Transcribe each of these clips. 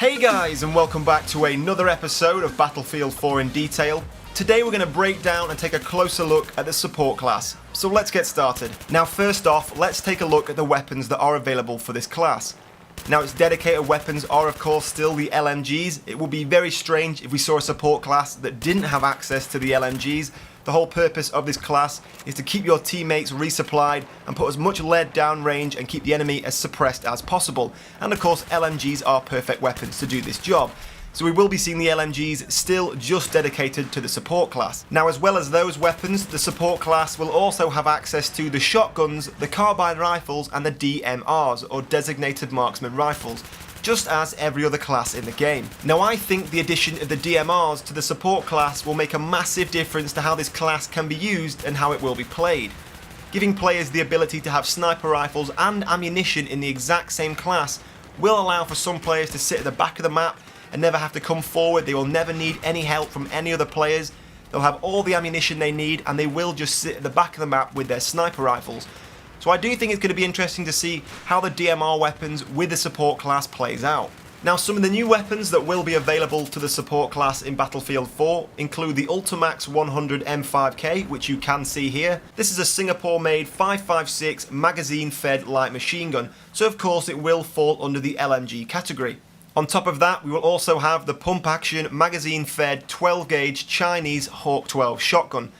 Hey guys, and welcome back to another episode of Battlefield 4 in detail. Today we're going to break down and take a closer look at the support class. So let's get started. Now first off, let's take a look at the weapons that are available for this class. Now its dedicated weapons are of course still the LMGs. It would be very strange if we saw a support class that didn't have access to the LMGs. The whole purpose of this class is to keep your teammates resupplied and put as much lead down range and keep the enemy as suppressed as possible. And of course LMGs are perfect weapons to do this job. So we will be seeing the LMGs still just dedicated to the support class. Now as well as those weapons, the support class will also have access to the shotguns, the carbine rifles and the DMRs or designated marksman rifles, just as every other class in the game. Now I think the addition of the DMRs to the support class will make a massive difference to how this class can be used and how it will be played. Giving players the ability to have sniper rifles and ammunition in the exact same class will allow for some players to sit at the back of the map and never have to come forward. They will never need any help from any other players. They'll have all the ammunition they need and they will just sit at the back of the map with their sniper rifles. So I do think it's going to be interesting to see how the DMR weapons with the support class plays out. Now some of the new weapons that will be available to the support class in Battlefield 4 include the Ultimax 100 M5K, which you can see here. This is a Singapore made 5.56 magazine fed light machine gun, so of course it will fall under the LMG category. On top of that, we will also have the pump action magazine fed 12 gauge Chinese Hawk 12 shotgun.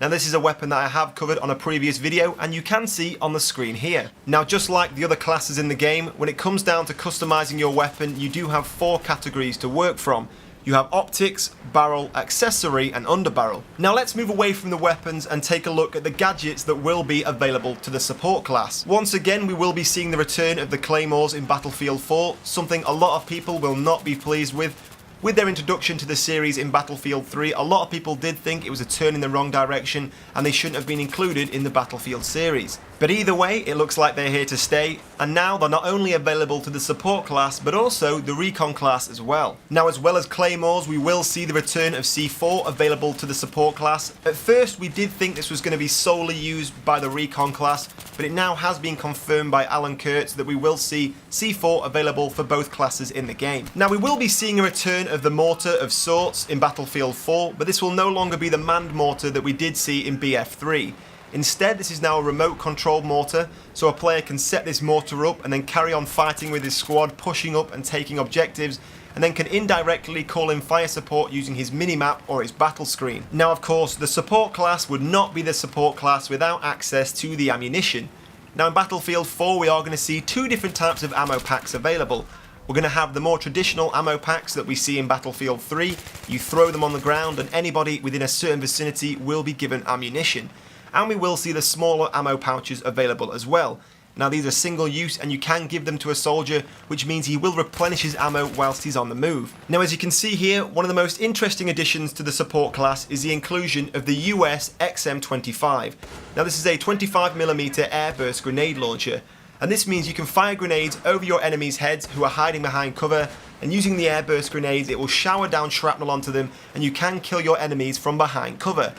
Now this is a weapon that I have covered on a previous video and you can see on the screen here. Now just like the other classes in the game, when it comes down to customizing your weapon, you do have 4 categories to work from. You have optics, barrel, accessory and underbarrel. Now let's move away from the weapons and take a look at the gadgets that will be available to the support class. Once again we will be seeing the return of the claymores in Battlefield 4, something a lot of people will not be pleased with. With their introduction to the series in Battlefield 3, a lot of people did think it was a turn in the wrong direction and they shouldn't have been included in the Battlefield series. But either way, it looks like they're here to stay, and now they're not only available to the support class, but also the recon class as well. Now as well as claymores, we will see the return of C4 available to the support class. At first we did think this was going to be solely used by the recon class, but it now has been confirmed by Alan Kurtz that we will see C4 available for both classes in the game. Now we will be seeing a return of the mortar of sorts in Battlefield 4, but this will no longer be the manned mortar that we did see in BF3. Instead, this is now a remote controlled mortar, so a player can set this mortar up and then carry on fighting with his squad, pushing up and taking objectives, and then can indirectly call in fire support using his minimap or his battle screen. Now of course, the support class would not be the support class without access to the ammunition. Now in Battlefield 4 we are going to see 2 different types of ammo packs available. We're going to have the more traditional ammo packs that we see in Battlefield 3. You throw them on the ground and anybody within a certain vicinity will be given ammunition. And we will see the smaller ammo pouches available as well. Now these are single use and you can give them to a soldier, which means he will replenish his ammo whilst he's on the move. Now as you can see here, one of the most interesting additions to the support class is the inclusion of the US XM25. Now this is a 25mm airburst grenade launcher, and this means you can fire grenades over your enemies' heads who are hiding behind cover, and using the airburst grenades it will shower down shrapnel onto them and you can kill your enemies from behind cover.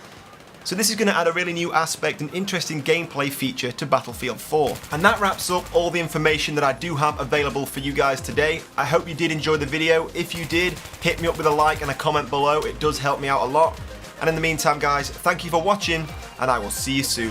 So this is going to add a really new aspect and interesting gameplay feature to Battlefield 4. And that wraps up all the information that I do have available for you guys today. I hope you did enjoy the video. If you did, hit me up with a like and a comment below. It does help me out a lot. And in the meantime guys, thank you for watching and I will see you soon.